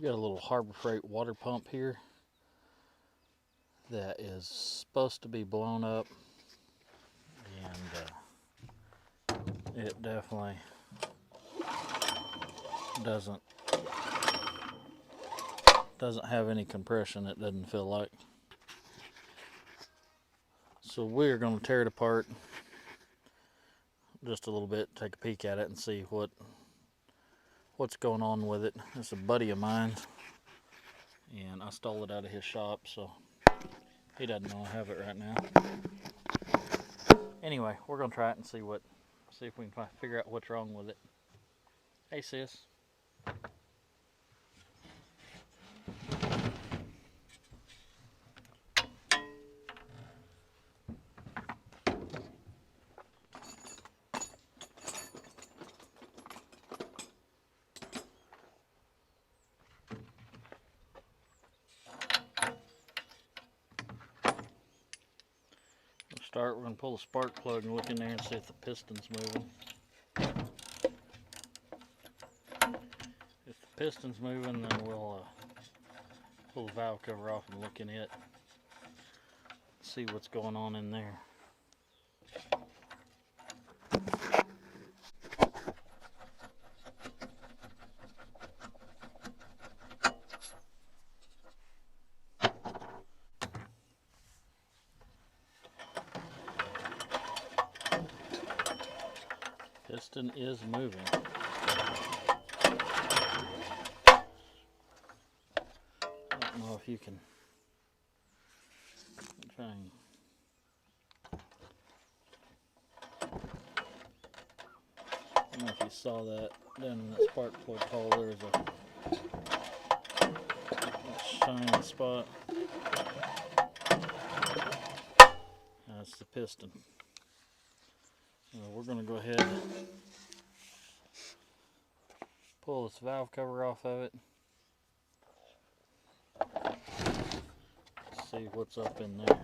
We got a little Harbor Freight water pump here that is supposed to be blown up, and it definitely doesn't have any compression, it doesn't feel like. So we're going to tear it apart just a little bit, take a peek at it and see what's going on with it. It's a buddy of mine, and I stole it out of his shop, so he doesn't know I have it right now. Anyway, we're going to try it and see if we can figure out what's wrong with it. Hey, sis. We're going to pull the spark plug and look in there and see if the piston's moving. If the piston's moving, then we'll pull the valve cover off and look in it, see what's going on in there. Piston is moving. I don't know if you can try and I don't know if you saw that down in that spark plug hole. There's a shiny spot. That's the piston. We're going to go ahead and pull this valve cover off of it. See what's up in there.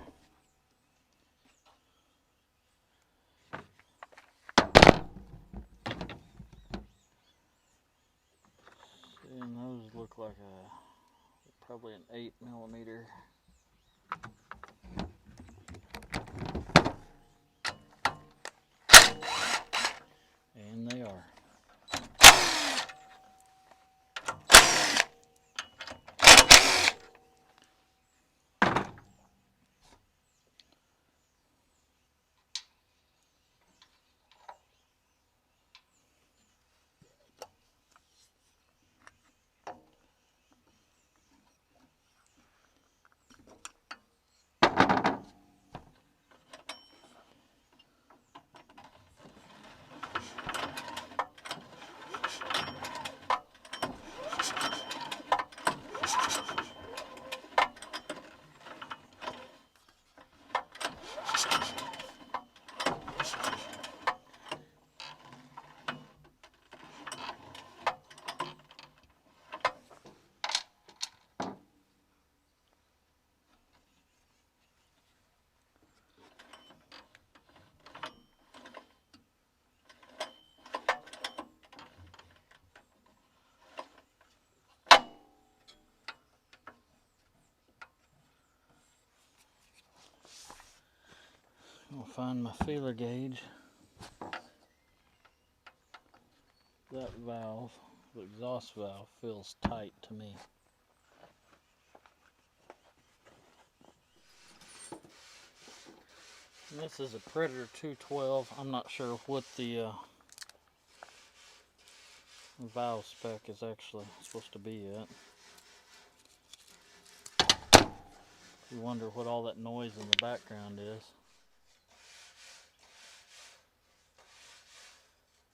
And those look like probably an 8mm. And they are. I'll find my feeler gauge. That valve, the exhaust valve, feels tight to me. And this is a Predator 212. I'm not sure what the valve spec is actually supposed to be at. You wonder what all that noise in the background is.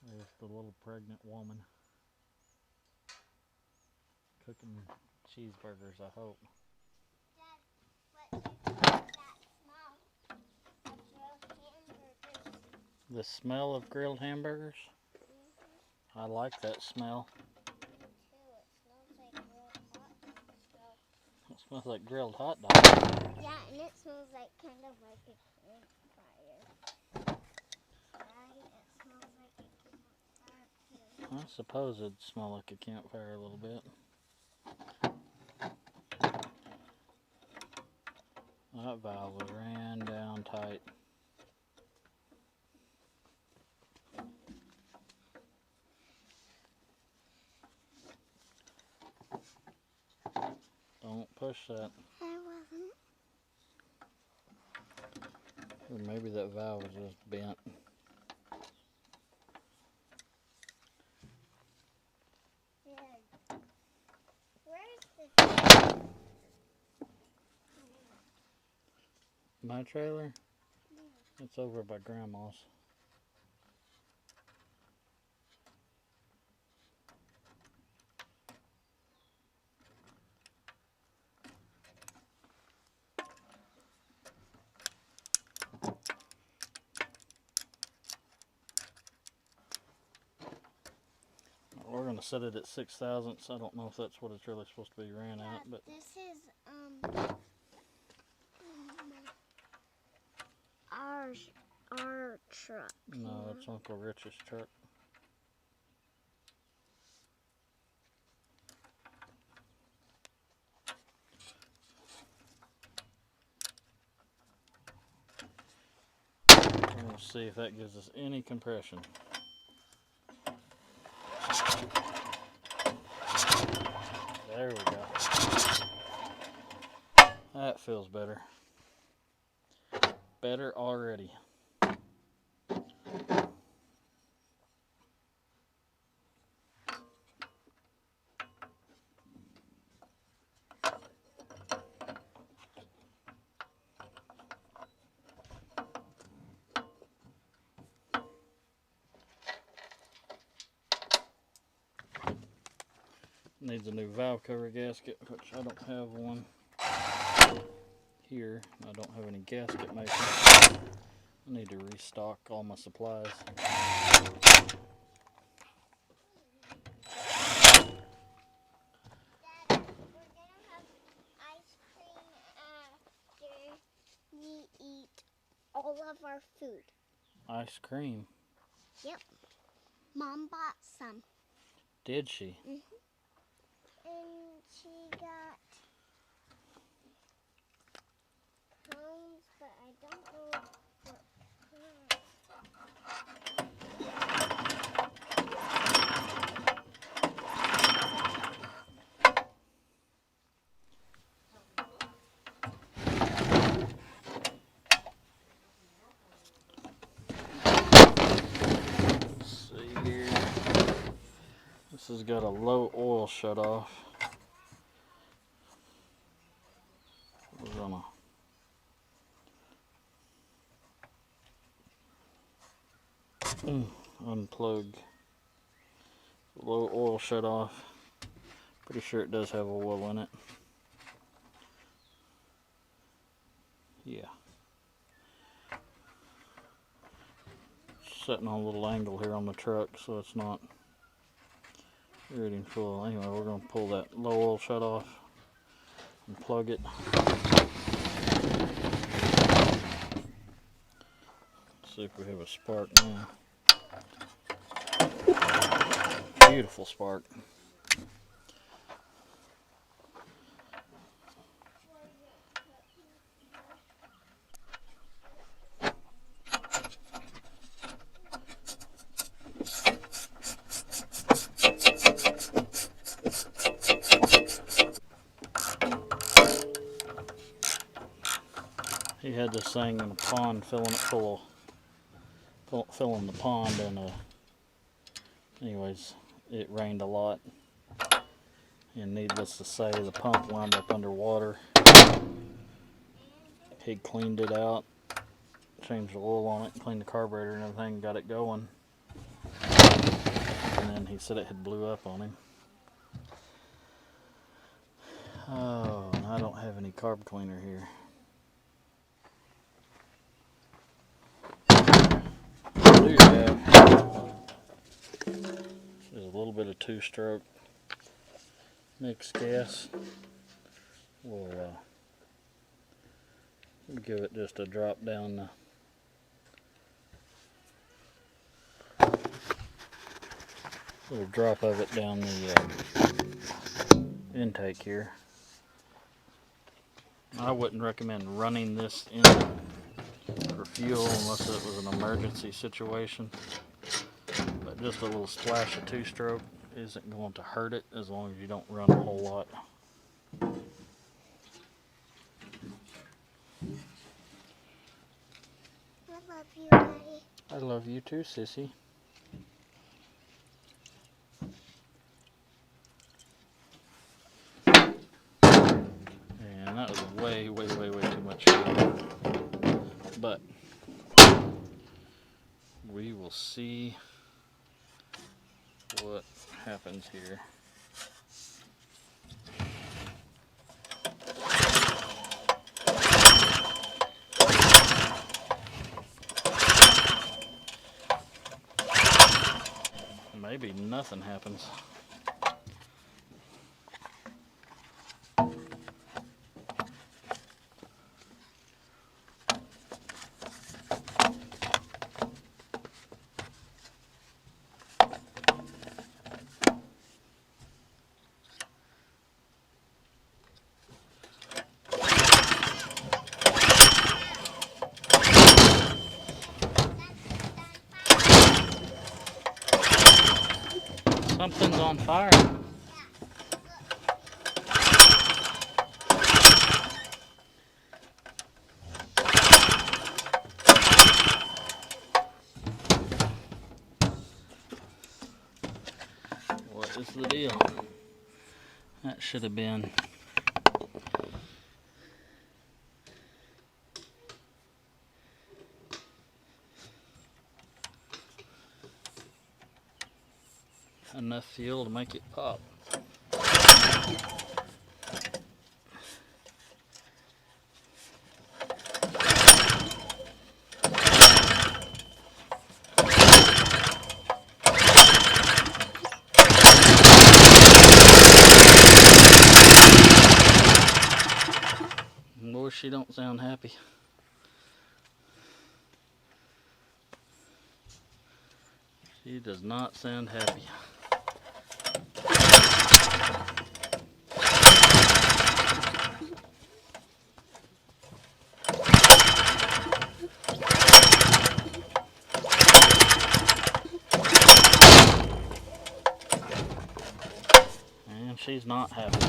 There's the little pregnant woman cooking cheeseburgers, I hope. Dad, that smell of grilled hamburgers. The smell of grilled hamburgers? Mm-hmm. I like that smell. Me too. It smells like grilled hot It dogs. smells like grilled hot dogs. Yeah, and it smells like kind of like a campfire. Right? It smells like a campfire too. I suppose it'd smell like a campfire a little bit. That valve was ran down tight. Don't push that. I wasn't. Or maybe that valve was just bent. Where's the... My trailer? It's over by Grandma's. We're going to set it at 6 thousandths. I don't know if that's what it's really supposed to be ran at, but this is our truck. no, it's Uncle Rich's truck. We're going to see if that gives us any compression. There we go. That feels better. Better already. Needs a new valve cover gasket, which I don't have one here. I don't have any gasket making. I need to restock all my supplies. Dad, we're gonna have ice cream after we eat all of our food. Ice cream. Yep. Mom bought some. Did she? Mm-hmm. And she got cones, but I don't know what kind. Let's see here. This has got a low oil shut off. We're gonna unplug the low oil shut off. Pretty sure it does have oil in it. Yeah. Setting on a little angle here on the truck so it's not reading full. Anyway, we're going to pull that low oil shut off and plug it. See if we have a spark now. Beautiful spark. He had this thing in a pond filling it full of, filling the pond, and anyways, it rained a lot, and needless to say, the pump wound up underwater. He cleaned it out, changed the oil on it, cleaned the carburetor and everything, got it going, and then he said it had blew up on him. Oh, and I don't have any carb cleaner here. I do have is a little bit of two-stroke mixed gas. We'll give it just a drop down the little drop of it down the intake here, I wouldn't recommend running this in for fuel unless it was an emergency situation. But just a little splash of two-stroke isn't going to hurt it as long as you don't run a whole lot. I love you, Daddy. I love you too, sissy. And that was way too much fuel. But we will see what happens here. Maybe nothing happens. Something's on fire. What is the deal? That should have been enough fuel to make it pop. Boy, she don't sound happy. She does not sound happy. And she's not happy.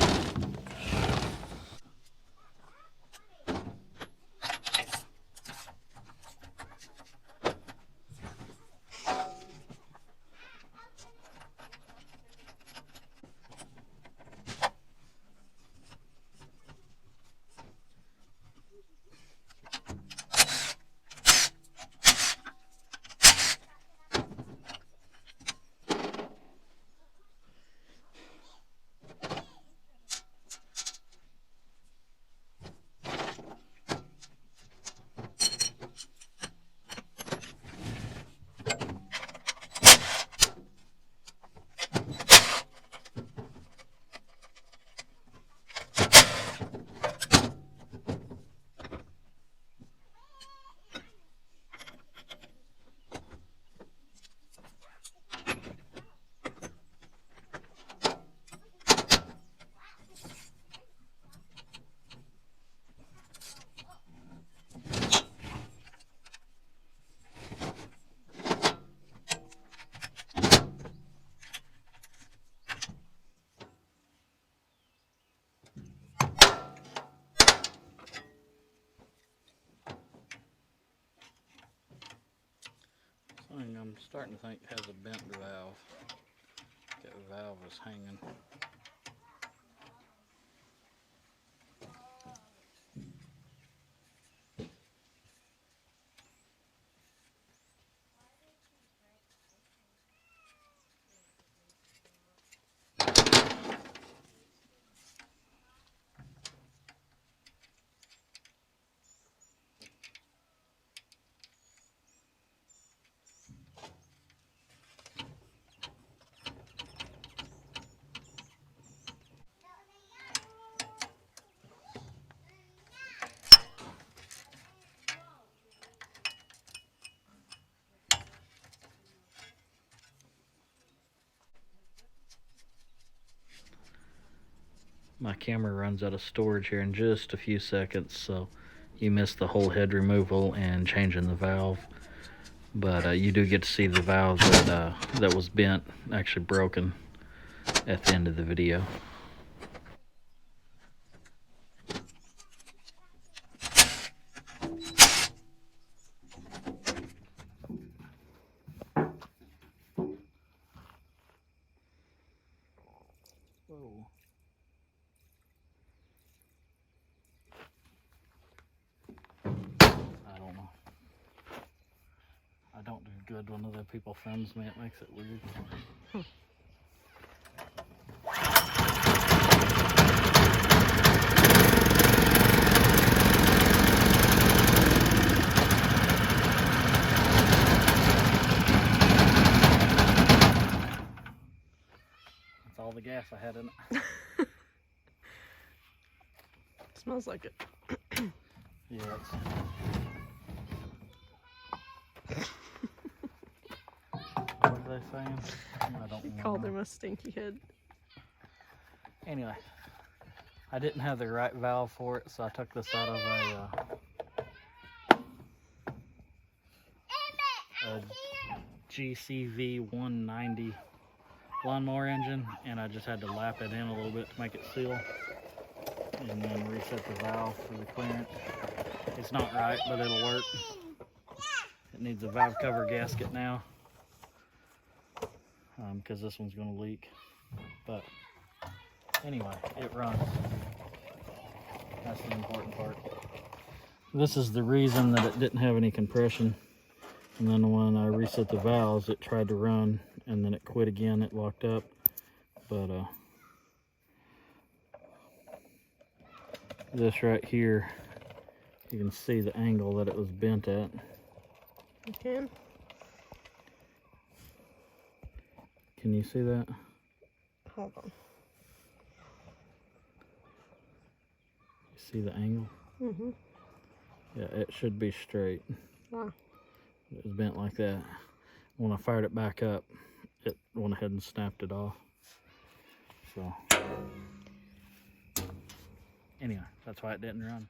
I'm starting to think it has a bent valve. That valve is hanging. My camera runs out of storage here in just a few seconds, so you missed the whole head removal and changing the valve. But you do get to see the valve that was bent, actually broken, at the end of the video. Whoa. I don't know. I don't do good when other people films me. It makes it weird. That's all the gas I had in it. Smells like it. Yeah, it's... What are they saying? I don't She know. called him a stinky head. Anyway, I didn't have the right valve for it, so I took this out of a GCV 190 lawnmower engine, and I just had to lap it in a little bit to make it seal, and then reset the valve for the clearance. It's not right, but it'll work. It needs a valve cover gasket now, because this one's going to leak. But anyway, it runs. That's the important part. This is the reason that it didn't have any compression. And then when I reset the valves, it tried to run, and then it quit again. It locked up. But this right here, you can see the angle that it was bent at. You can? Can you see that? Hold on. You see the angle? Mm-hmm. Yeah, it should be straight. Wow. It was bent like that. When I fired it back up, it went ahead and snapped it off. So, anyway, that's why it didn't run.